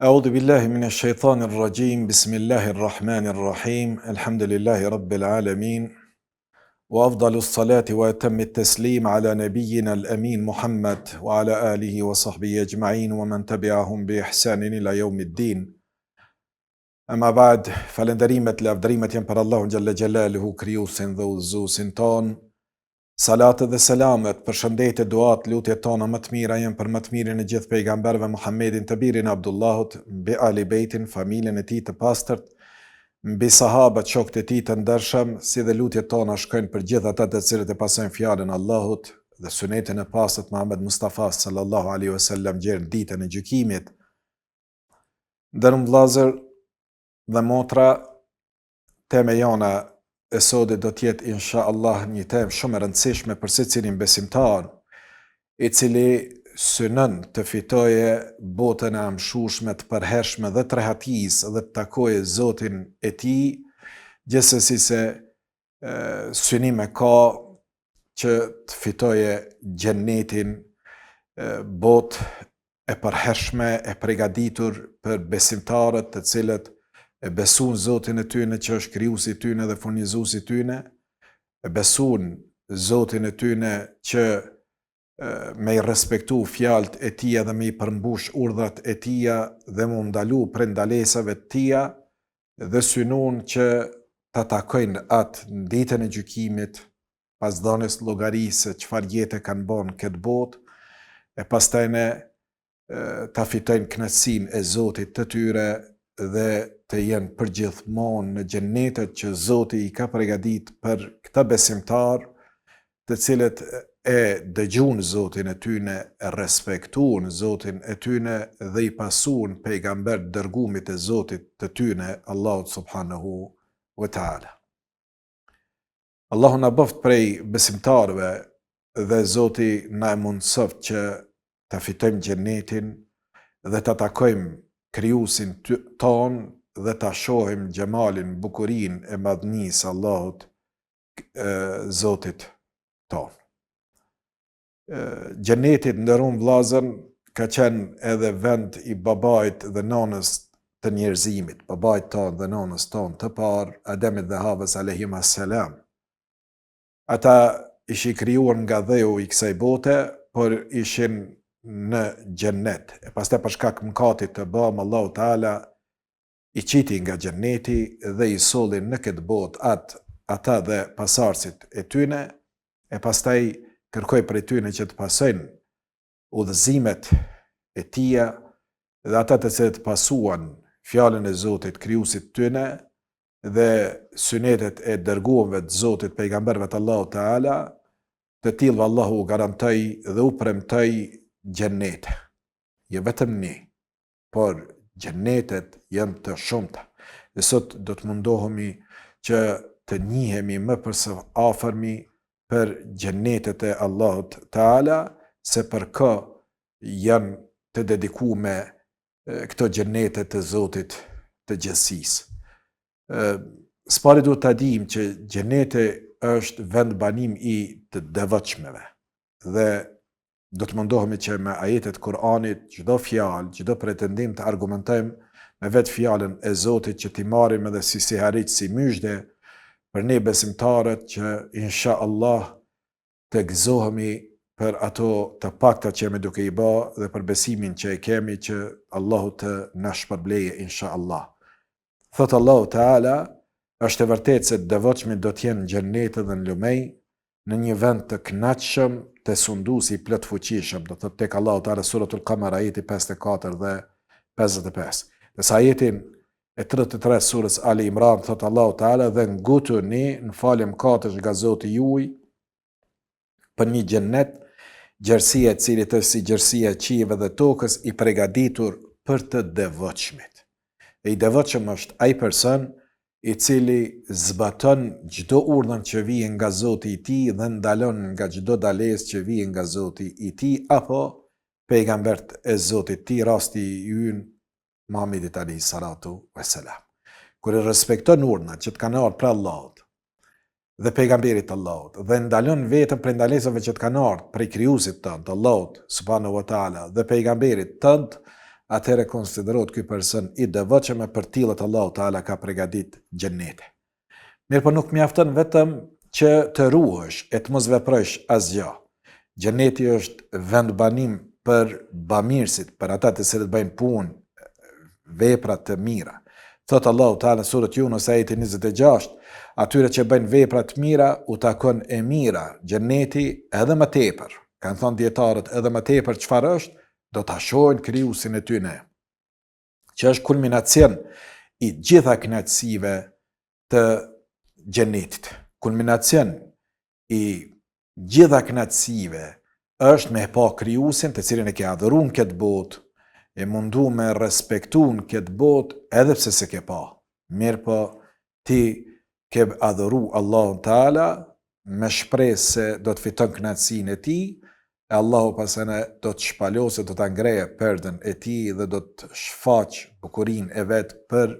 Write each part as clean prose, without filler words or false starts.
أعوذ بالله من الشيطان الرجيم بسم الله الرحمن الرحيم الحمد لله رب العالمين وأفضل الصلاة وأتم التسليم على نبينا الأمين محمد وعلى آله وصحبه أجمعين ومن تبعهم بإحسان إلى يوم الدين أما بعد falenderimet, lavdërimet janë për Allahun xhalla xhelaluhu, krijuesin dhe udhëzuesin ton. Salatet dhe selamet, përshëndetje, duat, lutjet tona më të mira janë për më të mirin e gjithë pejgamberëve Muhammedin të birin e Abdullahut, mbi Ali Bejtin, familjen e tij të pastërt, mbi sahabët, shokët e tij të ndershëm, si dhe lutjet tona shkojnë për gjithë ata të cilët e pasojnë fjalën e Allahut dhe sunetin e pastërt Muhammed Mustafa sallallahu alaihi wasallam deri në ditën e gjykimit. Ndershëm vëllezër dhe motra, tema jona e sodit do tjetë insha Allah një temë shumë e rëndësishme për secilin besimtar, i cili synon të fitoje botën e amshushme, të përhershme dhe të rehatisë dhe të takoje Zotin e tij, gjithsesi se synime ka që të fitoje gjennetin, botë e përhershme, e përgatitur për besimtarët të cilët e besun Zotin e tyne që është krijuesi i tyne dhe furnizuesi i tyne, e besun Zotin e tyne që me i respektu fjalët e tia dhe me i përmbush urdhrat e tia dhe me ndalu prej ndalesave të tia, dhe synun që ta takojnë atë në ditën e gjykimit, pas dhënies llogarisë se çfarë jete kanë bën këtë botë, e pastajne ta fitojnë kënaqësinë e Zotit të tyre dhe të jenë përgjithmonë në xhennetet që Zoti i ka përgatitur për këta besimtar, të cilët e dëgjojnë Zotin e tyne, e respektojnë Zotin e tyne dhe i pasujnë pejgamber dërgumit e Zotit të tyne, Allahu subhanahu wa taala. Allahu na bëft prej besimtarëve dhe Zoti na mundsoft që ta fitojmë xhennetin dhe ta takojmë krijuesin ton dhe ta shohim xhemalin, bukurinë e madhnisë Allahut, Zotit ton. Xheneti, nderuar vëllezër, ka qenë edhe vend i babait dhe nanës të njerëzimit, babait ton dhe nanës ton të parë, Ademit dhe Havës alayhimus salam. Ata ishin krijuar nga dheu i kësaj bote, por ishin në xhennet. E pastaj për shkak mëkatit të bëm, Allahu Teala i qiti nga xhenneti dhe i solli në këtë botë ata dhe pasardhësit e tyne, e pastaj kërkoi prej tyne që të pasojnë udhëzimet e tia dhe ata të cilët pasuan fjalën e Zotit, krijuesit tyne, dhe synetet e dërguarve të Zotit, pejgamberëve të Allahu Teala, të tillë Allahu garantoi dhe u premtoi xhennet. Jo vetëm një, por xhennetet janë të shumta. Dhe sot do të mundohemi që të njihemi më së afërmi për xhennetet e Allahut Teala, se për kë janë të dedikuar këto xhennete të Zotit të gjithësisë. S'pari duhet ta dimë që xhenneti është vend banim i të devotshmeve. Dhe do të mundohemi që me ajetet Kur'anit, çdo fjalë, çdo pretendim të argumentojmë me vetë fjalën e Zotit, që t'i marrim edhe si harit, si myshde për ne besimtarët, që insha Allah të gëzohemi për ato të pakta që jemi duke i bë dhe për besimin që e kemi, që Allahu të na shpërbleje insha Allah. Thot Allahu Teala, është e vërtetë se devotshmit do të jenë në xhennet dhe në lumej, në një vend të kënaqshëm, të sunduesi i plot fuqishëm, do thotë tek Allahu Teala, suratul Qamar ajeti 54 dhe 55. Në ajetin e 33 surës Ali Imran thot Allahu Teala, dhe ngutuni në falë mëkatesh nga Zoti juaj për një xhennet, gjerësia e cilit është si gjerësia e qiejve dhe tokës, i përgatitur për të devotshmit. E i devotshëm është ai person i cili zbaton çdo urdhër që vjen nga Zoti i tij dhe ndalon nga çdo dalesë që vjen nga Zoti i tij apo pejgambert e Zotit të tij, rasti i ynë Muhamedit alayhi salatu wassalam. Kur e respekton urdhrat që të kanë ardhur prej Allahut dhe pejgamberit të Allahut dhe ndalon vetëm prej ndalesave që të kanë ardhur prej krijuesit tënd, Allahut subhanahu wa taala, dhe pejgamberit tënd, atëherë konsiderohet ky person i devotshëm për tillët Allahu Teala ka përgatit xhenete. Mirë, po nuk mjafton vetëm që të ruhesh e të mos veprosh asgjë. Xheneti është vend banim për bamirësit, për ata të cilët bëjnë punë, vepra të mira. Thot Allahu Teala surat Yunus ajeti 26, atyre që bëjnë vepra të mira u takon e mira, xheneti edhe më tepër. Kanë thënë dietarët edhe më tepër çfarë është, do ta shohin krijuesin e tyre, që është kulminacion i gjitha kënaqësive të xhenetit. Kulminacion i gjitha kënaqësive është me pa krijuesin të cilin e ke adhuruar në këtë botë, e mundu me respektu në këtë botë edhe pse se ke pa. Mirë po ti ke adhuru Allahun Teala me shpresë se do të fiton kënaqësinë e tij, e Allahu pasane do të shpalosë, do të ngreje perden e tij dhe do të shfaq bukurinë e vet për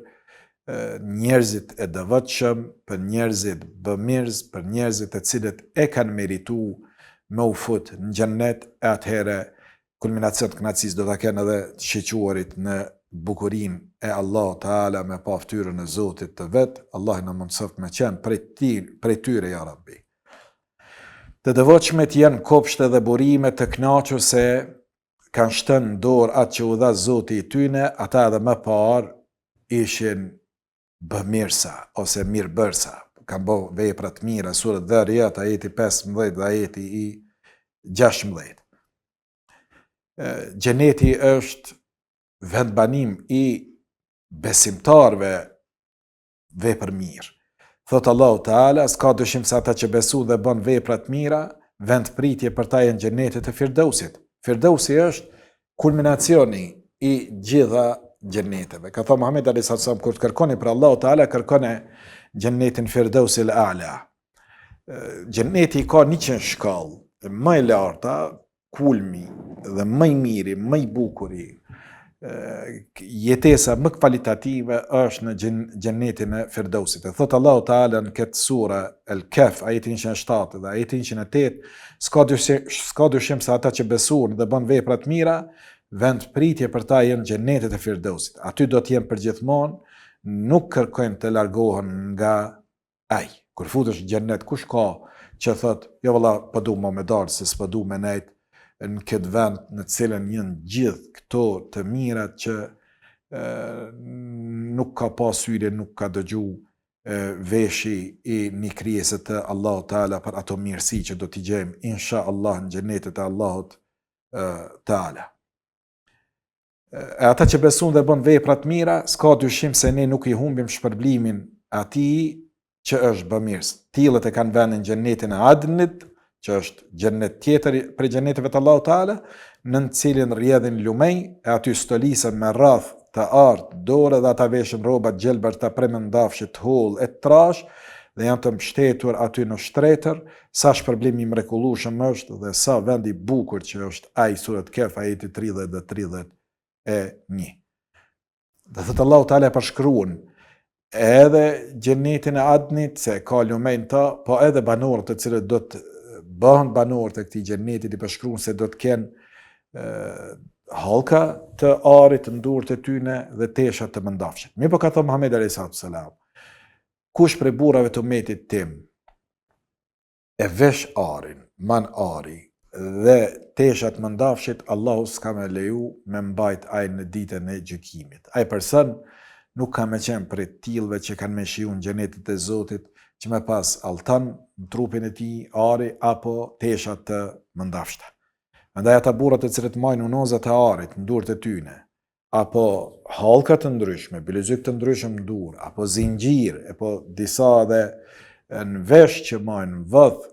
njerëzit e devotshëm, për njerëzit bëmirës, për njerëzit e cilët e kanë merituar me u fut në xhennet, e atëherë kulminacion të kënaqësisë do ta kenë edhe të shiquarit në bukurinë e Allahu Teala me pa ftyrën e Zotit të vet. Allah na mundsoft me qenë prej tyre ja Rabbi. Të devotshmit janë kopshte dhe burime të kënaqur se kanë shtënë në dorë atë që u dha Zoti i tyne, ata edhe më parë ishin bëmirësa ose mirëbërësa, kanë bërë vepra të mira, sura Dhariyat ajeti 15 dhe ajeti i 16. Xheneti është vend banim i besimtarve vepër mirë. Thot Allahu Teala, s'ka dyshim se ata që besu dhe bën vepra të mira, vend pritje për ta janë xhenetet e Firdausit. Firdausi është kulminacioni i gjitha xheneteve. Ka thënë Muhamedi alayhis salam, kur të kërkoni për Allahu Teala, kërkoni xhenetin Firdausil A'la. Xheneti ka 100 shkallë, më e larta, kulmi dhe më i miri, më i bukuri, jetesa më kvalitative është në xhenetin e Firdausit. Thot Allahu Teala në këtë sura El-Kahf ajetin 107 dhe ajetin 108, s'ka dyshim se ata që besojnë dhe bën vepra të mira, vend pritje për ta janë xhenetet e Firdausit. Aty do të jenë përgjithmonë, nuk kërkojnë të largohen nga ai. Kur futesh në xhenet, kush ka që thot, jo valla, po du më me dalë se s'po du me nejt në këtë vend në cilën janë gjithë këto të mirat që nuk ka pas hyrje, nuk ka dëgju veshi i një krijese të Allahu Teala për ato mirësi që do t'i gjejmë insha Allah në xhenetet e Allahut Teala. E ata që besun dhe bën vepra të mira, s'ka dyshim se ne nuk i humbim shpërblimin atij që është bamirës. Tillët e kanë vënë në xhenetin e Adnit, që është xhenet tjetër për xheneteve të Allahu Teala, në cilin rrjedhin lumej, e aty stolisën me radh të artë dorë dhe ata veshin rroba gjelbër të premendafshit holl e trash dhe janë të mbështetur aty në shtretër, sa shpërblim i mrekullueshëm është dhe sa vend i bukur që është ai surat Kahf ajeti 30 dhe 31. Dhe thot Allahu Teala përshkruan edhe xhenetin e Adnit se ka lumejn ta, po edhe banorët të cilët do të bëhen banorë të këtij xhenetit, i përshkruan se do të kenë hallka të arit në durët e tyne dhe tesha të mëndafshit. Mirë po ka thënë Muhamedi alayhis salam, kush prej burrave të ummetit tim e vesh arin, man ari dhe teshat mëndafshit, Allahu s'ka me leju me mbajt ai në ditën e gjykimit. Ai person nuk ka me qenë prej tillëve që kanë me shiju në xhenetit e Zotit, që me pas altan në trupin e tij, ari apo teshat të mëndafshta. Andaj ata burrat të cilët majnë unozat e arit në durët e tyne, apo hallka të ndryshme, bilezyk të ndryshëm në durë, apo zinxhir, apo disa edhe në vesh që majnë vëth,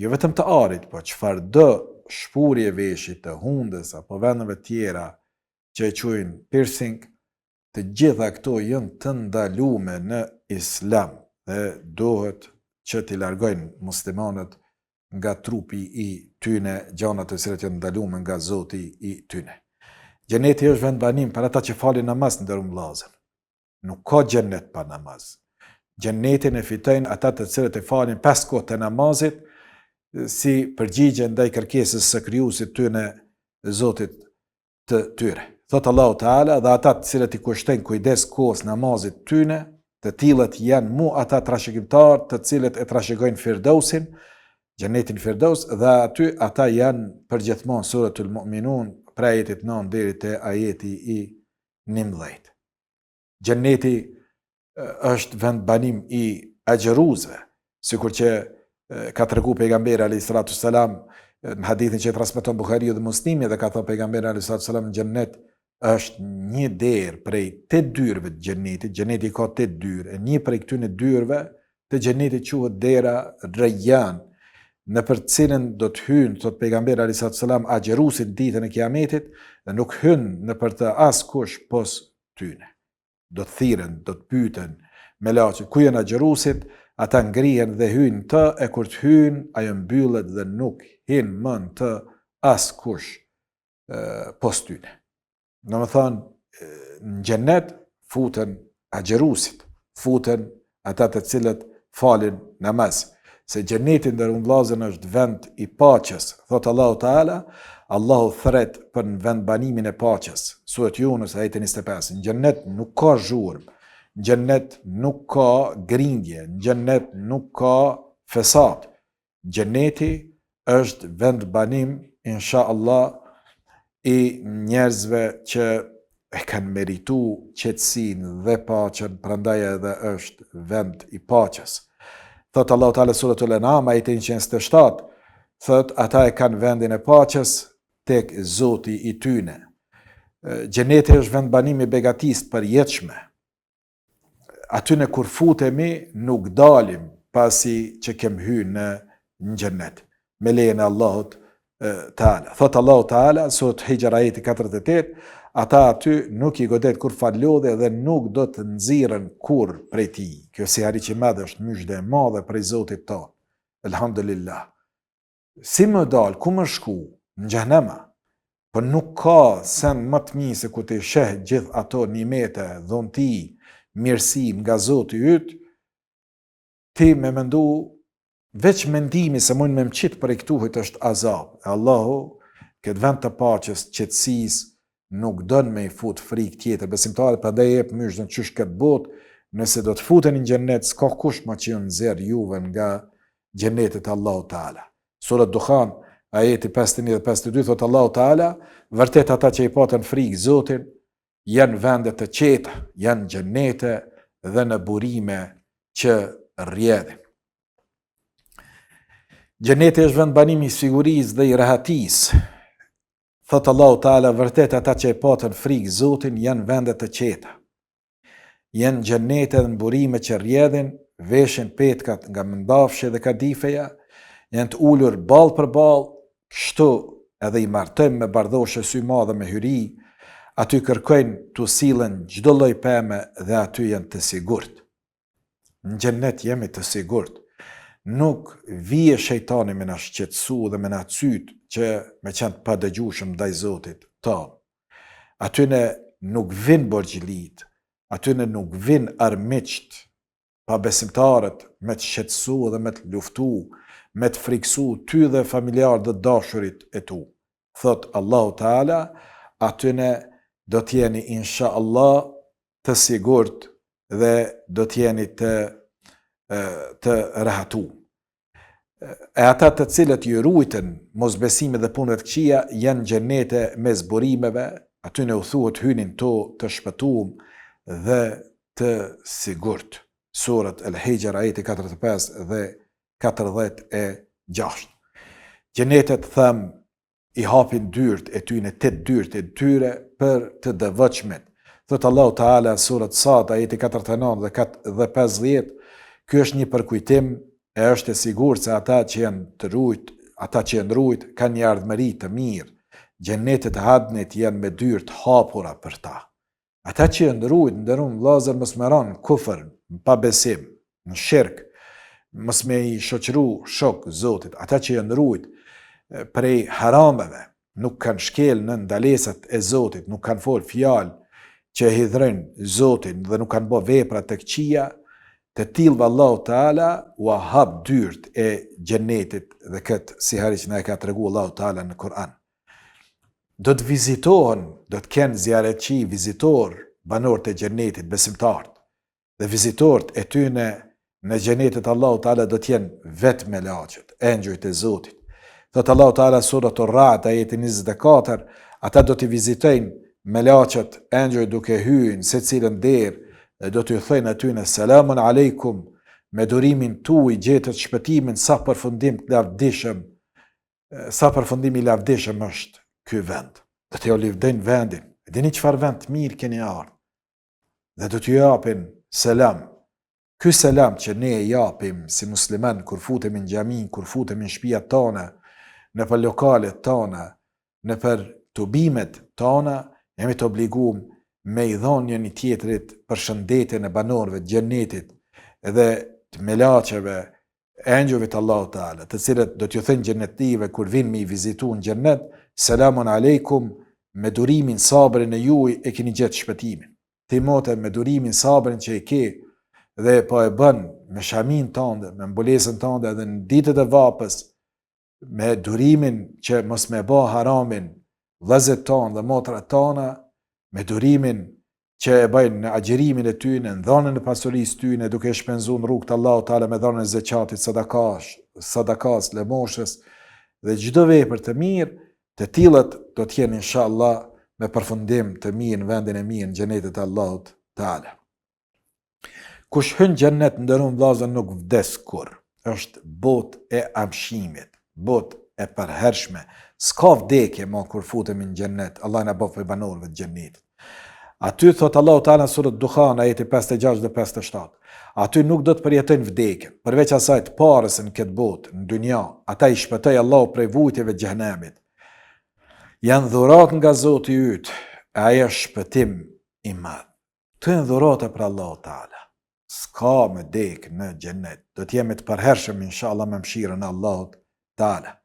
jo vetëm të arit, po çfarëdo shpurje veshit të hundës apo vendeve tjera që e quajnë piercing, të gjitha këto janë të ndalume në Islam dhe dohet që t'i largojnë muslimanët nga trupi i tyne gjërat të cilat janë ndalume nga Zoti i tyne. Xheneti është vend banim për ata që falin namaz në nderuar vëllezër. Nuk ka xhenet pa namaz. Xhenetin e fitojnë ata të cilët e falin 5 kohë të namazit si përgjigje ndaj kërkesës së krijuesit tyne Zotit të tyre. Thot Allahu Teala, dhe ata të cilët i kushtojnë kujdes kohës namazit tyne, të tillët janë mu ata trashëgimtar, të cilët e trashëgojnë Firdausin, xhenetin Firdaus, dhe aty ata janë përgjithmonë suratul Mu'minun, pra ajetit 9 deri te ajeti i 19. Xheneti është vend banim i agjëruzve, sikur që ka tregu pejgamberi alayhis salam në hadithin që e transmeton Buhariu dhe Muslimi, dhe ka thënë pejgamberi alayhis salam në xhennet është një derë prej 8 dyrëve të xhenetit. Xheneti ka 8 dyrë, e një prej këtyre dyrëve të xhenetit quhet dera Rayyan, në për cilën do të hynë, thot pejgamberi alayhis salam, agjërusit ditën e Kiametit, dhe nuk hynë në për të askush pos tyne. Do të thirren, do të pyeten me laçi ku janë agjërusit, ata ngrihen dhe hynë të, e kur të hynë ajo mbyllet dhe nuk hin më të askush pos tyne. Në më thënë, në xhennet futen agjërusit, futen ata të cilët falin namaz. Se xhenetin dhe vëllezër është vend i paqes. Thot Allahu Teala, Allahu thret për në vend banimin e paqes. Suret Yunus ajeti 25. Në xhennet nuk ka zhurmë, në xhennet nuk ka grindje, në xhennet nuk ka fesad. Xheneti është vend banim, inshallah, i njerëzve që e kanë meritu qetësinë dhe paqen, prandaj edhe është vend i paqes. Thot Allahu Teala suratul An'am ajeti 107, thot ata e kanë vendin e paqes tek Zoti i tyne. Xheneti është vend banimi i begatisë përjetshme. Atyne kur futemi nuk dalim pasi që kem hyrë në xhennet. Me lejen e Allahut Teala. Thot Allahu Teala surat Hijr ajeti 48, ata aty nuk i godet kur falodhe dhe nuk do të nxirren kur prej tij. Kjo si arri që madhe është myshdë e madhe prej Zotit tonë. Elhamdulillah. Si më dal, ku më shku? Në xhenema. Po nuk ka sen më të mirë se ku të sheh gjithë ato nimete, dhunti, mirësi nga Zoti yt, ti me mendu veç mendimi se mund me mqit për e këtuhit është azab. Allahu, këtë vend të paqes, qetësisë, nuk dën me i fut frikë tjetër. Besimtarët prandaj jep myshdën qysh këtë botë, nëse do të futen në xhennet, s'ka kush më që nxjerr juve nga xhennetet Allahu Teala. Surat Dukhan, ajeti 51 dhe 52, thot Allahu Teala, vërtet ata që i patën frikë Zotin, janë vende të qeta, janë xhennete dhe në burime që rrjedhin. Xheneti është vend banimi i sigurisë dhe i rahatisë. Thot Allahu Teala, vërtet ata që e patën frikë Zotin janë vende të qeta. Janë xhenete dhe në burime që rrjedhin, veshin petkat nga mëndafshe dhe kadifeja, janë të ulur ball për ball, kështu edhe i martojnë me bardhoshe sy madhe me hyri, aty kërkojnë të sillen çdo lloj pemë dhe aty janë të sigurt. Në xhennet jemi të sigurt. Nuk vije shejtani me na shqetësu dhe me na cyt që me qenë pa dëgjueshëm ndaj Zotit tonë. Aty ne nuk vin borxhilit, aty ne nuk vin armiqt, pa besimtarët me të shqetësu dhe me të luftu, me të friksu ty dhe familjarë dhe dashurit e tu. Thot Allahu Teala, aty ne do t'jeni insha Allah të sigurt dhe do t'jeni të rahatu. E ata të cilët ju ruajtën mosbesimit dhe punëve të këqija janë xhenete me zburimeve, aty ne u thuhet hynin to të shpëtuar dhe të sigurt. Surat El-Hijr ajeti 45 dhe 46. Xhenetet them i hapin dyrt e tyne, 8 dyrt e tyre për të devotshmit. Thot Allahu Teala surat Sad ajeti 49 dhe 50, ky është një përkujtim e është e sigurt se ata që janë të rujt, ata që janë rujt kanë një ardhmëri të mirë. Xhenetet e Adnit janë me dyrt hapura për ta. Ata që janë rujt, ndërun vëllezër, mos me ran kufër, pa besim, në shirk, mos me i shoqëru shok Zotit. Ata që janë rujt prej harameve, nuk kanë shkel në ndalesat e Zotit, nuk kanë fol fjalë që hidhrojnë Zotin dhe nuk kanë bë vepra të këqija, të tillë Allahu Teala u hap dyrt e xhenetit dhe këtë si hariç na e ka treguar Allahu Teala në Kur'an. do të vizitohen, do të kenë zjareqi, vizitor, banor të gjennetit, besimtartë, dhe vizitorët e tyne në gjennetit Allahu Teala do t'jenë vetë me laqët, engjujt e Zotit. Thotë Allahu Teala surat Ar-Ra'd ajeti 24, ata do t'i vizitojnë me laqët, engjujt duke hyrë se cilën derë, dhe do t'ju thënë atyne selamun aleikum, me durimin tuaj gjetët shpëtimin sa përfundim i lavdishëm është ky vend. Do t'ju livdojnë vendin. E dini çfarë vend mirë keni ardhur. Dhe do t'ju japin selam. Ky selam që ne e japim si musliman kur futemi në xhami, kur futemi në shtëpiat tona, nëpër lokalet tona, nëpër tubimet tona, jemi të obliguar me i dhënë njëri tjetrit përshëndetjen e banorëve të xhenetit edhe të melaqeve, engjujve të Allahu Teala, të cilët do t'ju thënë xhenetive kur vinë me i vizitu në xhennet, selamun aleikum, me durimin, sabrin e juaj e keni gjetë shpëtimin. Ti mote me durimin, sabrin që e ke dhe po e bën me shamin tënde, me mbulesën tënde edhe në ditët e vapës, me durimin që mos me bë haramin vëllezërit tonë dhe motrat tona, me durimin që e bëjnë në agjerimin e tyne, në dhënien e pasurisë tyne, duke e shpenzuar në rrugt Allahu Teala me dhënien e zakatit, sadakas, lëmoshës dhe çdo vepër të mirë, të tillët do të jenë inshallah me përfundim të mirë në vendin e mirë në xhenetin e Allahut Teala. Kush hyn xhenet ndërun vllazën nuk vdes kurr. Është botë e amshimit, botë e përhershme. S'ka vdekje më kur futemi në xhenet. Allah na bëf banorëve të xhenetit. Aty thot Allahu Teala në surën Dukhan ajeti 56 dhe 57. Aty nuk do të përjetojnë vdekjen, përveç asaj të parës në këtë botë, në dynja, ata i shpëtoi Allahu prej vujtjeve të xhenemit. Janë dhurat nga Zoti yt, e ajo është shpëtim i madh. Të janë dhurata për Allahu Teala. S'ka me dek në xhenet. Do të jemi të përhershëm inshallah me mëshirën e Allahut Teala.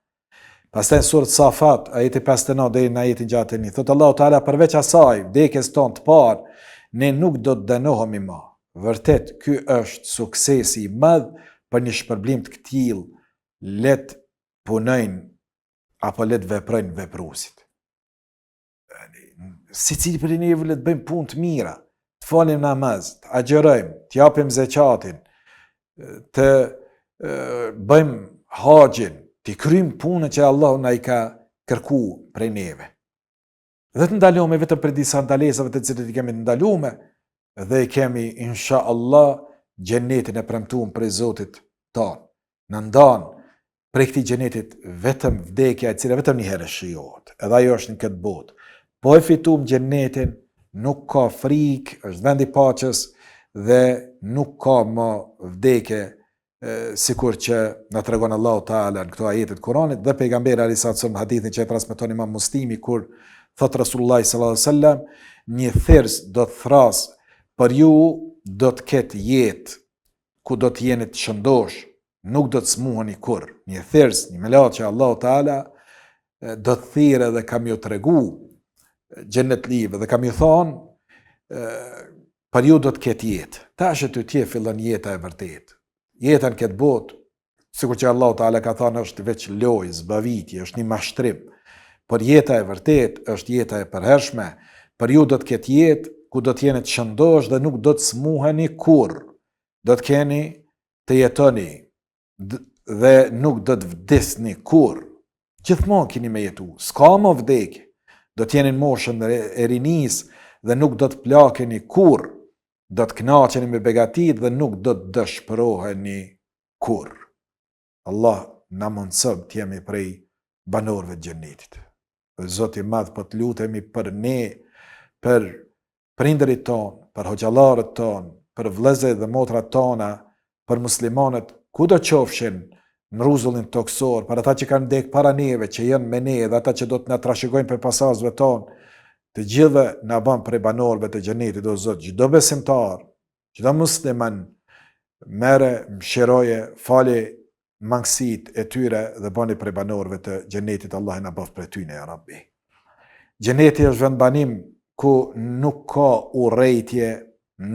Pastaj surët Safat, ajeti 59 deri në ajetin gjatë një, thotë Allahu Teala përveç asaj, vdekjes tonë të parë, ne nuk do të dënohemi më. Vërtet, ky është suksesi i madh për një shpërblim të këtill, let punojnë apo let veprojnë vepruesit. Secili prej neve le të bëjmë punë të mira, të falim namaz, të agjerojmë, të japim zakatin, të bëjmë haxhin, të kryjmë punën që Allahu na i ka kërku prej neve. Dhe të ndalume vetëm për disa ndalesave të cilët i kemi të ndalume, dhe i kemi, insha Allah, xhenetin e premtuar prej Zotit tonë. Në ndanë prej këtij xhenetit vetëm vdekja e cila vetëm një herë shijohet. Edhe ajo është në këtë botë. Po e fitum xhenetin, nuk ka frikë, është vend i paqes dhe nuk ka më vdekje, sikur që na tregon Allahu Teala në këto ajete të Kuranit dhe pejgamberi alayhis salam në hadithin që e transmeton Imam Muslimi kur thot Rasulullah sallallahu alaihi wasallam, një thers do të thras për ju, do të ketë jetë ku do të jeni të shëndosh, nuk do të smuheni kurr. Një thers, një melat që Allahu Teala do të thirrë dhe kam ju tregu xhenet live dhe kam ju thonë për ju do të ketë jetë. Tash aty tje fillon jeta e vërtetë. Jeta në këtë botë, sikur që Allahu Teala ka thënë, është veç lojë, zbavitje, është një mashtrim. Por jeta e vërtet është jeta e përhershme. Për ju do të ketë jetë ku do të jeni të shëndosh dhe nuk do të smuheni kurrë. Do të keni të jetoni dhe nuk do të vdesni kurrë. Gjithmonë keni me jetu. S'ka më vdekje. Do të jeni në moshën e rinisë dhe nuk do të plakeni kurrë. Do të kënaqeni me begatit dhe nuk do të dëshpëroheni kurrë. Allah na mundësëm të jemi prej banorëve të xhenetit. Zoti i madh, po të lutemi për ne, për prindërit tonë, për hoxhallarët tonë, për vëllezërit dhe motrat tona, për muslimanët kudo qofshin në rrezullin toksor, për ata që kanë ndek para neve, që janë me ne dhe ata që do të na trashëgojnë për pasardhësve tonë, të gjithë na bën prej banorëve të xhenetit, o Zot, çdo besimtar, çdo musliman merre, mëshiroje, fali mangësit e tyre dhe bani prej banorëve të xhenetit. Allah na bëf prej tyre, ya Rabbi. Xheneti është vend banim ku nuk ka urrejtje,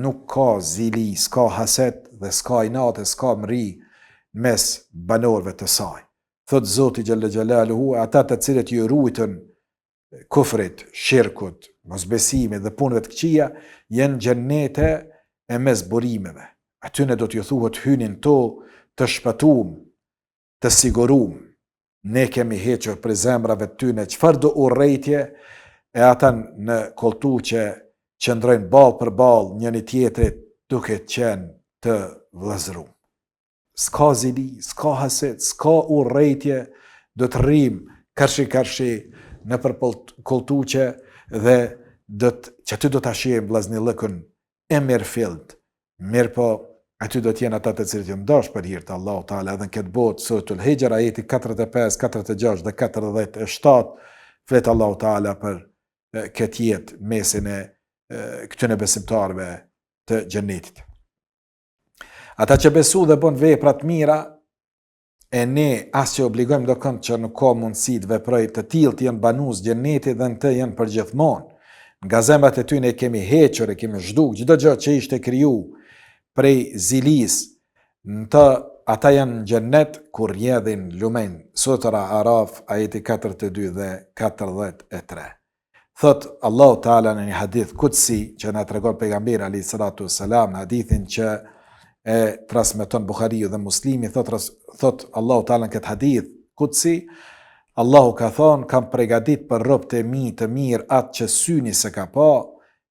nuk ka zili, s'ka haset dhe s'ka inate, s'ka mri mes banorëve të saj. Thot Zoti xhalla xhalaluhu, ata të cilët ju rujtën kufrit, shirkut, mosbesimit dhe punëve të këqija, janë xhennete e mes burimeve. Atyne do t'ju thuhet hynin to të shpëtum, të sigurum. Ne kemi hequr për zemrave të tyne çfarë do urrejtje, e ata në koltu që qëndrojnë ballë për ballë njëri tjetrit duke qenë të vëllazëruar. S'ka zili, s'ka haset, s'ka urrejtje, do të rrim kërshi në për koltuqe dhe që aty do të ashim vllaznillëkun e mirë fillt. Mirë po, aty do t'jenë ata të cilët janë dash për hir të Allahu Teala, edhe në këtë botë suratul Hijr ajeti 45, 46 dhe 47 flet Allahu Teala për këtë jetë mesin e këtyre besimtarëve të xhennetit. Ata që besu dhe bën vepra të mira, e ne as që obligojmë dokënd që nuk ka mundësi të veproj të tillë të janë banues xhennetit dhe në të janë përgjithmonë. Nga zemrat e tyre e kemi hequr, e kemi zhduk çdo gjë që ishte kriju prej zilis, në të ata janë në xhennet kur rjedhin lumen. Sura Araf ajeti 42 dhe 43. Thot Allahu Teala në një hadith kutsi që na tregon pejgamberi alayhi salatu wassalam, në hadithin që e transmeton Buhariu dhe Muslimi, thot Allahu Teala në këtë hadith kutsi, Allahu ka thonë, kam pregadit për robët e mi të mirë atë që syni se ka pa,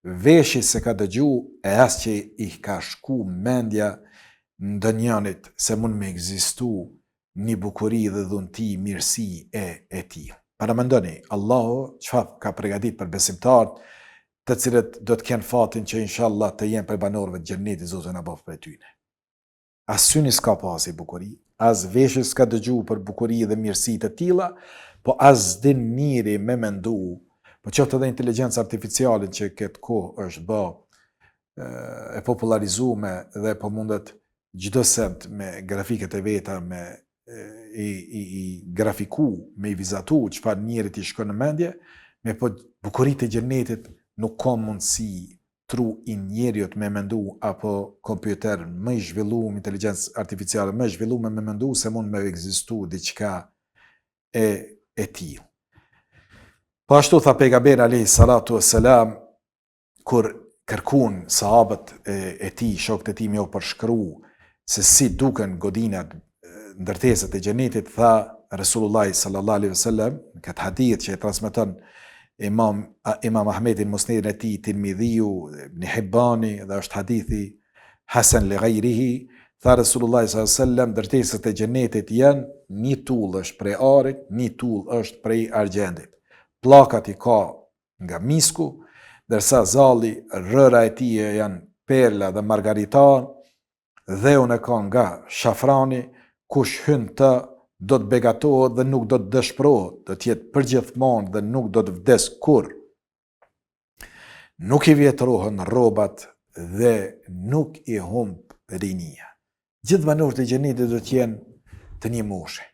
veshi se ka dëgju, e as që i ka shku mendja në dënjanit se mund me egzistu një bukuri dhe dhunti mirësi e ti. Para mendoni, Allahu çfarë ka pregadit për besimtarët, të cilët do të kenë fatin që inshallah të jenë për banorëve të xhennetit, Zoti na bëf për tyne. As syni s'ka pas i bukuri, as veshi s'ka dëgju për bukuri dhe mirësi të tilla, po as din njëri me mendu, po qoftë edhe inteligjenca artificiale që këtë kohë është bë e popularizuar dhe po mundet çdo sent me grafiket e veta me i grafiku, me i vizatu çfarë njëri t'i shkon në mendje, me po bukuritë e xhennetit nuk ka mundësi tru i njeriut me mendu apo kompjuter më i zhvilluar, inteligjencë artificiale më i zhvilluar me mendu se mund me ekzistu diçka e tillë. Po ashtu tha pejgamberi alayhi salatu wassalam, kur kërkun sahabët e tij, shokët e tij me u përshkru se si duken godinat, ndërtesat e xhenetit, tha Resulullah sallallahu alaihi wasallam, në këtë hadith që e transmeton Imam Ahmedi në Musnedin e tij, Tirmidhiu, Ibn Hibani, dhe është hadithi hasan li ghayrihi, tha Resulullah sallallahu alaihi wasallam, ndërtesat e xhenetit janë një tull është prej arit, një tull është prej argjendit. Pllakat i ka nga misku, ndërsa zalli, rëra e tij janë perla dhe margaritan, dhe unë ka nga shafrani, kush hyn të do të begatohet dhe nuk do të dëshpërohet, do të jetë përgjithmonë dhe nuk do të vdes kurr. Nuk i vjetrohen rrobat dhe nuk i humb rinia. Gjithë banorët e xhenetit do të jenë të një moshe.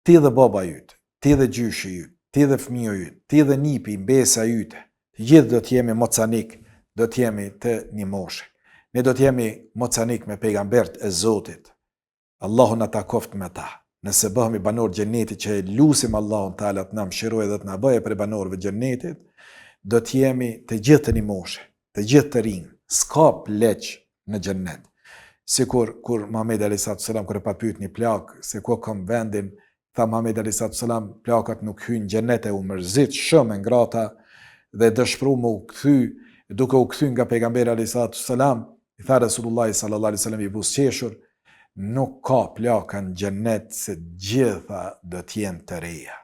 Ti dhe baba yt, ti dhe gjyshi yt, ti dhe fëmijë yt, ti dhe nipi, mbesa yte, të gjithë do të jemi mocanik, do të jemi të një moshe. Ne do të jemi mocanik me pejgambert e Zotit. Allahu na takoft me ta. Nëse bëhemi banor xhenetit, që lusim Allahun Teala të na mëshirojë dhe të na bëjë për banorëve xhenetit, do të jemi të gjithë të një moshe, të gjithë të rinj, s'ka pleq në xhenet. Sikur kur Muhamedi alayhi salatu sallam kur e pa pyet një plak se ku kam vendin, tha Muhamedi alayhi salatu sallam, plakat nuk hyjnë në xhenet, e u mërzit shumë ngrata dhe dëshpëru më u kthy, duke u kthy nga pejgamberi alayhi salatu sallam, i tha Resulullah sallallahu alaihi wasallam i buzëqeshur, nuk ka plaka në xhenet se gjitha do të jenë të reja.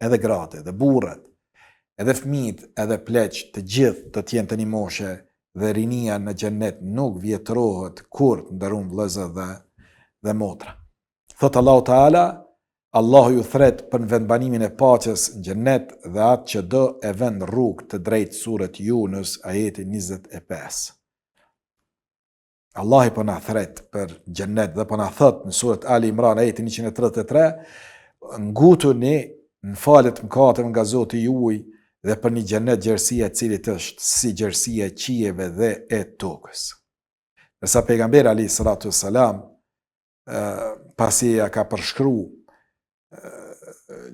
Edhe gratë, edhe burrat, edhe fëmijët, edhe pleq, të gjithë do të jenë të një moshe dhe rinia në xhenet nuk vjetrohet kur të ndërun vëllezër dhe motra. Thot Allahu Teala, Allahu ju thret për vendbanimin e paqes në xhenet dhe atë që do e vend rrugë të drejtë, surat Yunus ajeti 25. Allah i po na thret për xhennet dhe po na thot në surat Ali Imran ajeti 133, ngutuni në falet mëkateve nga Zoti juaj dhe për një xhennet gjerësia e cilit është si gjerësia e qijeve dhe e tokës. Nësa pejgamberi alayhi salatu wassalam pasi ja ka përshkru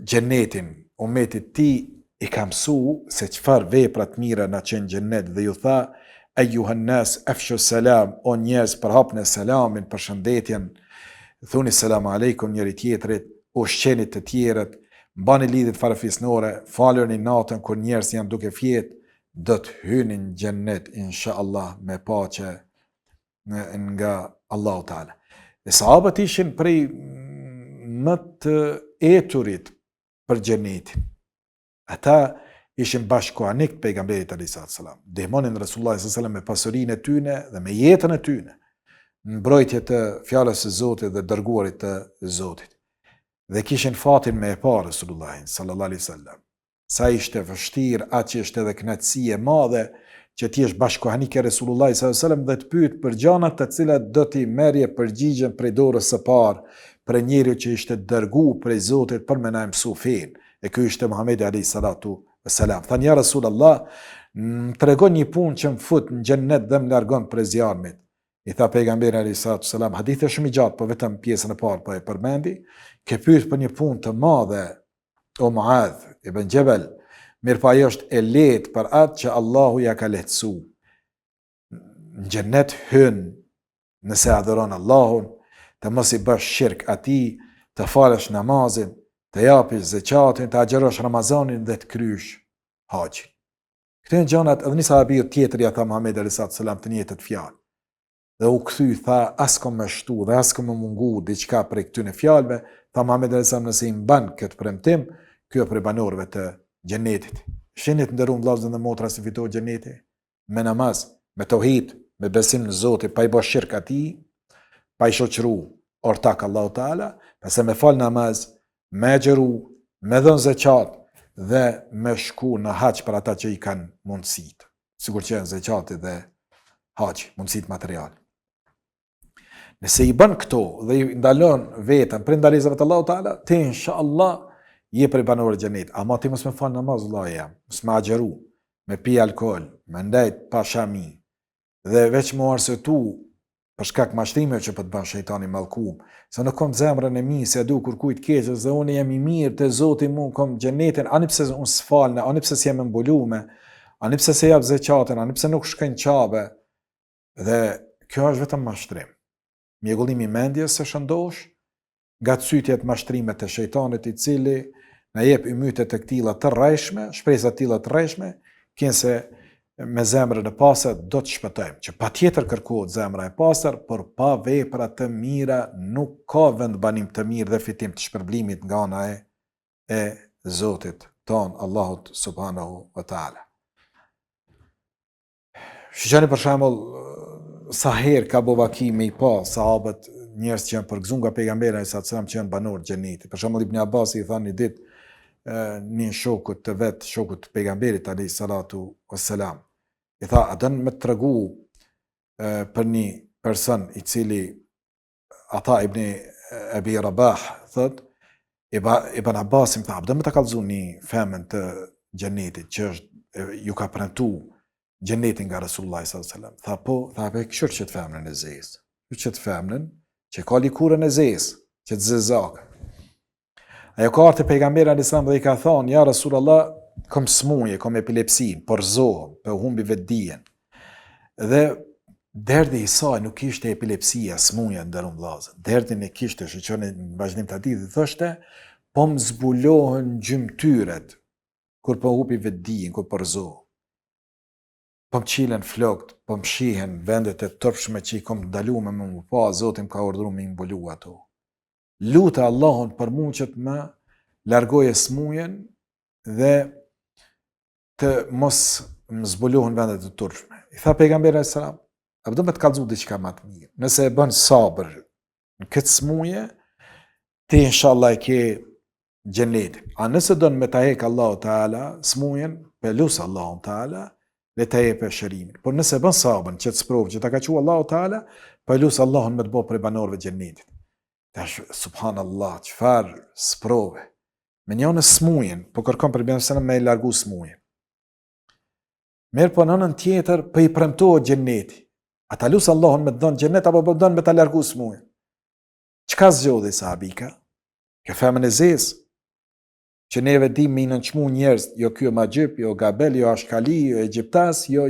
xhennetin ummetit ti, i ka mësu se çfarë vepra të mira na çojnë në xhennet dhe ju tha ejuhan nas afshu salam, o njerëz përhapni selamin, përshëndetjen, thuni selam aleikum njëri tjetrit, ushqeni të tjerët, mbani lidhjet farefisnore, faluni natën kur njerëz janë duke fjet, do të hyni në xhennet inshallah me paqe nga Allahu Taala. E sahabët ishin prej më të eturit për xhenetin. Ata ishin bashkohanik të pejgamberit alayhis salam. Ndihmonin Resulullah sallallahu alaihi wasallam me pasurinë e tyre dhe me jetën e tyre në mbrojtje të fjalës së Zotit dhe dërguarit të Zotit. Dhe kishin fatin me e pa Resulullahin sallallahu alaihi wasallam. Sa ishte vështirë, atë që ishte edhe kënaqësi e madhe që ti jesh bashkohanik e Resulullahit sallallahu alaihi wasallam dhe të pyet për gjëra të cilat do t'i merrje përgjigjen prej dorës së parë, për njeriu që ishte dërguar prej Zotit për me na mësu fen. E ky ishte Muhamedi alayhi salatu wassalam. Than ja Rasulullah, tregon një punë që më fut në xhennet dhe më largon prej zjarmit. I tha pejgamberi alayhi salatu wassalam, hadithi është shumë i gjatë, po vetëm pjesën e parë po e përmendi, ke pyet për një punë të madhe o Muadh ibn Jabal, mirë pa ajo është e lehtë për atë që Allahu ja ka lehtësu. Në xhennet hyn nëse adhuron Allahun, të mos i bësh shirk atij, të falësh namazin, të japish zakatin, të agjërosh Ramazanin dhe të kryesh haxhin. Këto janë gjanat edhe një sahabiu tjetër ja tha Muhamedi alayhis salam të njëjtët fjalë. Dhe u kthy tha as kom më shtu dhe as kom më mungu diçka prej këtyre fjalëve, tha Muhamedi alayhis salam nëse i mban këtë premtim, ky është prej banorëve të xhenetit. Shihni të nderuar vëllezër dhe motra si fitohet xheneti me namaz, me tauhid, me besim në Zotin, pa i bërë shirk atij, pa i shoqëru ortak Allahu Taala, pse me fal namaz, me xheru, me dhën zakat dhe me shku në hax për ata që i kanë mundësitë, sikur që janë zakati dhe haxhi, mundësitë materiale. Nëse i bën këto dhe i ndalon veten për ndalesave të Allahu Taala, ti inshallah je prej banorëve të xhenetit. Ama ti mos më fal namaz vëllai jam, mos më xheru, me pi alkool, me ndajt pa shami dhe veç më arsyetu për shkak mashtrimeve që po të bën shejtani mallkum, se në kom zemrën e mi se du kur kujt keq, se unë jam i mirë te Zoti mu kom xhenetin, ani pse unë s'falna, ani pse s'jam mbulume, ani pse se jap zakatin, ani pse nuk shkojnë qabe. Dhe kjo është vetëm mashtrim. Mjegullim i mendjes së shëndosh, gatsytjet mashtrimet të shejtanit i cili na jep ymyte të këtilla të rrejshme, shpresa të tilla të rrejshme, kinse me zemrën e pastër do të shpëtojmë, që patjetër kërkohet zemra e pastër, por pa vepra të mira nuk ka vendbanim të mirë dhe fitim të shpërblimit nga ana e Zotit ton, Allahut subhanahu wa taala. Shqeni për shembull sa herë ka bovaki me i pa sahabët, njerëz që janë përgëzuar nga pejgamberi sa të që janë banorë xhenetit. Për shembull Ibn Abbas i tha një ditë një shokut të vet, shokut të pejgamberit alayhi salatu wassalam. I tha, a dënë me të tregu për një person i cili Ata ibn Abi Rabah thot, Ibn Abbas më tha, a dënë me të kallëzu një femën të xhenetit që është ju ka premtu xhenetin nga Resulullah sallallahu alaihi wasallam. Tha po, tha pe këshir që të femnën e zezë. Që të femnën që ka likurën e zezë, që të zezak. Ajo ka ardhur te pejgamberi alayhis salam dhe i ka thonë, ja Resulullah, kom smuje, kom epilepsin, porzohem, për humbi vetë dijen. Dhe derdi i saj nuk ishte epilepsia, smuja ndërun vllazën. Derdin e kishte, shëqoni në vazhdim të atij, dhe thoshte, po më zbulohen gjymtyret, kur po hupi vetë dijen, kur porzohem. Po më qilen flokt, po më shihen vendet e tërpshme që i kom dalu me më pa, Zotim ka urdhëruar me mbulu ato. Luta Allahun për mua që të më largoje smujen dhe të mos më zbulohen vendet e tërpshme. I tha pejgamberi alayhis salam, a do me të kallëzu diçka më të mirë. Nëse e bën sabër në këtë smuje, ti inshallah e ke xhenetin. A nëse don me ta hek Allahu Teala smujen, pelus Allahu Teala, le ta jepë shërimin. Por nëse bën sabër që të sprovë që ta ka thënë Allahu Teala, pelus Allahun me të bëj prej banorëve të xhenetit. Tash subhanallah, çfarë sprove. Me njënë smujen, po kërkon për bjene sënë me i largu smujen. Merë po nënën tjetër, për i premtohet xheneti. A ta lusë Allahun me të donë xhenet, apo për donë me ta largu smujen. Qka zgjodhi sahabika? Kjo femën e zezë. që neve dim me i nënçmu njerëz, jo kjo ma gjyp, jo gabel, jo ashkali, jo egjiptas, jo,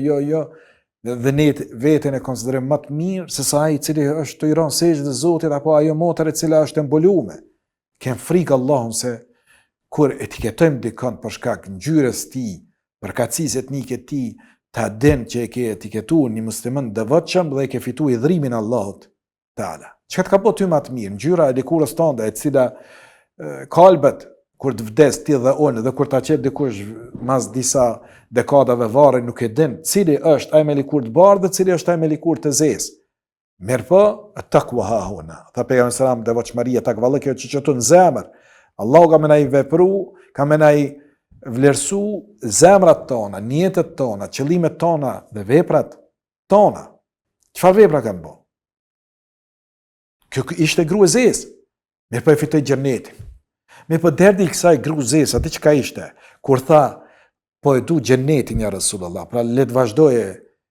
dhe ne veten e konsiderojmë më të mirë se sa ai i cili është të i rënë sejdë dhe Zotit, apo ajo motër e cila është embolume. Kem frikë Allahun se kur etiketojmë dikon për shkak ngjyrës të tij, përkatësisë etnike të tij, ta den që e ke etiketuar një musliman devotshëm dhe e ke fituar idhrimin e Allahut Teala. Çka të ka bëu ty më të mirë? Ngjyra e dikurës tënde, e cila kalbet kur të vdes ti dhe unë, dhe kur ta qet dikush mas disa dekadave varri nuk e din cili është ai me likur të bardhë dhe cili është ai me likur të zezë. Mirpo, takwa ha huna. Tha pejgamberi sallallahu devotshmëria takvalli kjo që çton në zemër. Allahu ka më nai vepru, ka më nai vlerësu zemrat tona, njetet tona, qëllimet tona dhe veprat tona. Çfarë vepra kanë bë? Kjo ishte gru e zezë. Mirpo e fitoi xhenetin. Me po derdi i kësaj gruzes, atë që ka ishte, kur tha, po e du xhenetin ja Rasulullah, pra le të vazhdoje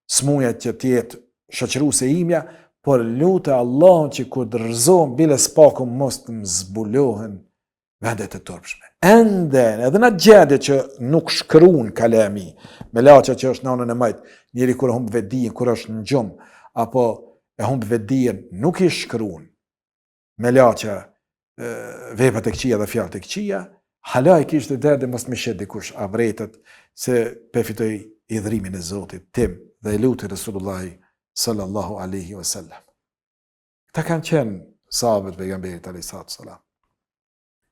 smuja që tjetë shoqëruese imja, por lutë Allahun që kur të rëzohen bile spaku mos të më zbulohen vendet e turpshme. Enden, edhe në gjendje që nuk shkruan kalemi, me laqa që është në anën e majtë, njeri kur humb vetdijen, kur është në gjumë, apo e humb vetdijen, nuk i shkruan me laqa veprat e këqija dhe fjalët e këqija, hala i kishte derdhe mos më shet dikush avretët se përfitoi idhrimin e Zotit tim dhe e luti Resulullah sallallahu alaihi wasallam. Këta kanë qenë sahabët pejgamberit alayhi salatu sallam.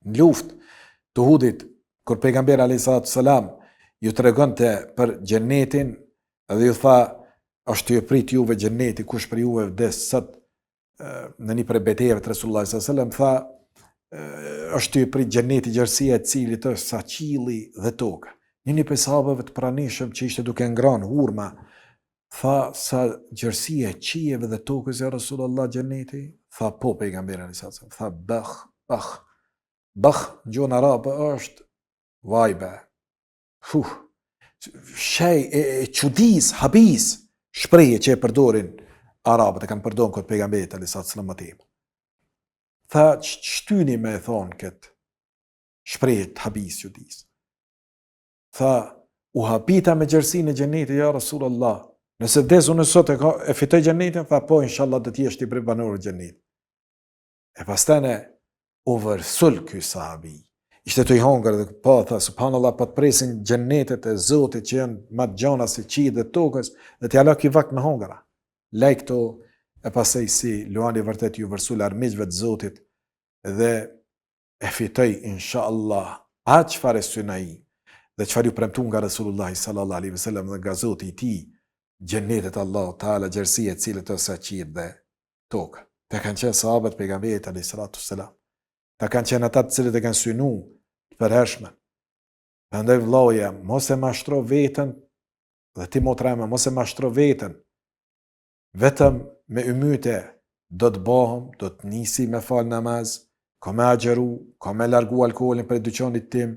Në luftë të Uhudit, kur pejgamberi alayhi salatu sallam ju tregonte për xhenetin dhe ju tha është ju prit juve xheneti, kush për juve vdes sot në një prej betejave të Resulullah sallallahu alaihi wasallam tha është i prit xheneti gjerësia e cilit është sa qielli dhe toka. Një prej sahabëve të pranishëm që ishte duke ngrënë hurma, tha sa gjerësia e qiejve dhe tokës ja Rasulullah xheneti? Tha po pejgamberi sallallahu alaihi wasallam. Tha bakh në gjuhën arabe është vajbe. Shej e çudis, habis, shprehje që e përdorin arabët, e kanë përdorur kod pejgamberit sallallahu alaihi wasallam më tepër. Tha, shtyni me e thonë këtë shprejt, habis, qudis. Tha, u habita me gjërsinë e xhenetit, ja Rasulullah. Nëse vdes unë sot e fitoj xhenetin, tha, po, inshallah dhe t'jesh ti prej banorëve të xhenetit. E pastane, u vërsul ky sahabi. Ishte të i hongër dhe po, tha, subhanallah, po të presin xhenetet e Zotit që janë më të gjana si qielli dhe tokës, dhe t'ja la ky vakt në hongëra. Lej këto. E pasaj si luani vërtet ju vërsul armiqve të Zotit dhe e fitoj inshallah atë çfarë synai dhe çfarë ju premtu nga Resulullah sallallahu alaihi wasallam dhe nga Zoti i tij, xhenetet Allahu Teala, gjerësia e cilët është sa qiell dhe tokë. Ta kanë qenë sahabët pejgamberit alayhi salatu wassalam. Ta kanë qenë ata të cilët e kanë synu të përhershme. Prandaj vëllaja, mos e mashtro veten dhe ti motra ime, mos e mashtro veten. Vetëm me ymyte do të bëhem, do të nisi me fal namaz, ka me agjeru, ka me largu alkoholin prej dyqanit tim,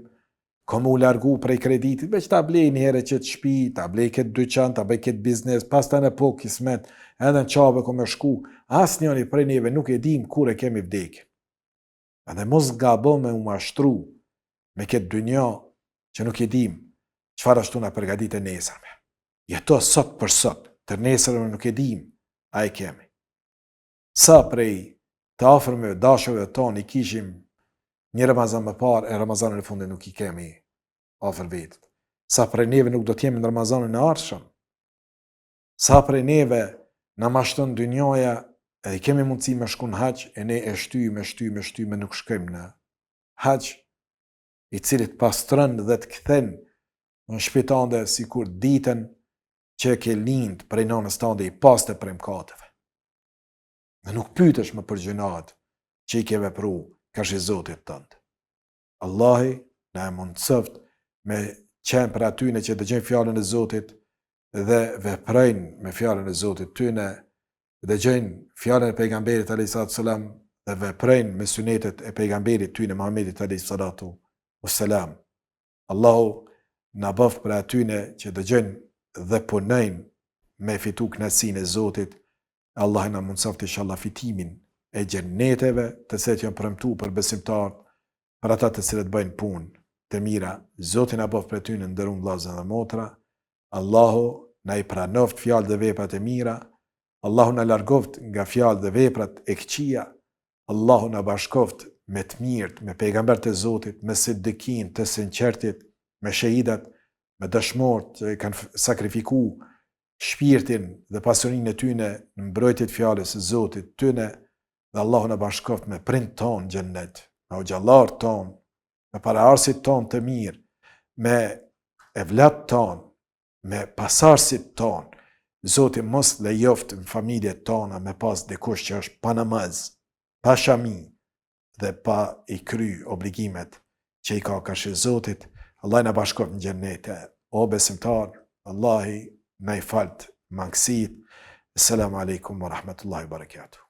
ka me u largu prej kreditit, veç ta blej një herë që të shpi, ta blej këtë dyqan, ta bëj këtë biznes, pas ta në po kismet, edhe në qabe ka me shku, as njëri prej neve nuk e dim kur e kemi vdekje. Edhe mos gabo me u mashtru me këtë dynja që nuk e dim çfarë ashtu na përgatit e nesërme. Jeto sot për sot, të nesërme nuk e dim, a e kemi. Sa prej të afërmëve, dashurve tonë i kishim një Ramazan më parë, e Ramazanën e fundit nuk i kemi afër vetët. Sa prej neve nuk do t'jemi në Ramazanën e ardhshëm. Sa prej neve na mashton dynjaja, e kemi mundësi me shku në hax, e ne e shtyme nuk shkojmë në hax, i cilit pastron dhe të kthen në shpitande sikur ditën që ke lind prej nanës tande i paste prej mëkateve. Dhe nuk pytesh më për gjunat që i ke vepru ka shi Zotit tënd. Allahi na e mundësoft me qenë për atyne që dëgjojnë fjalën e Zotit dhe veprojnë me fjalën e Zotit tyne, dëgjojnë fjalën e pejgamberit alayhi salatu sallam dhe veprojnë me sunetet e pejgamberit tyne Muhammedit alayhi salatu wassalam. Allahu na bëf për atyne që dëgjojnë dhe punojnë me fitu kënaqësinë e Zotit. Allah na mundsoft inshallah fitimin e xheneteve të cilat janë premtuar për besimtarët, për ata të cilët bëjnë punë të mira. Zoti na bëf për ty në ndërum vllazën dhe motra. Allahu na i pranoft fjalë dhe veprat e mira. Allahu na largoft nga fjalë dhe veprat e këqija. Allahu na bashkoft me të mirët, me pejgambert e Zotit, me siddiqin, të sinqertit, me shahidat, me dëshmorët që kanë sakrifikuar shpirtin dhe pasurinë e tyre në mbrojtje të fjalës së Zotit tyne, dhe Allahu na bashkoft me prind ton xhennet, me xhallar ton, me paraardhësit ton të mirë, me evlat ton, me pasardhësit ton. Zoti mos lejoft në familjet tona me pas dikush që është pa namaz, pa shami dhe pa i kry obligimet që i ka kërshi Zotit. Allah na bashkoft në xhennete. O besimtar, Allahi na i falt mangësit. Assalamu alaikum wa rahmatullahi wa barakatuh.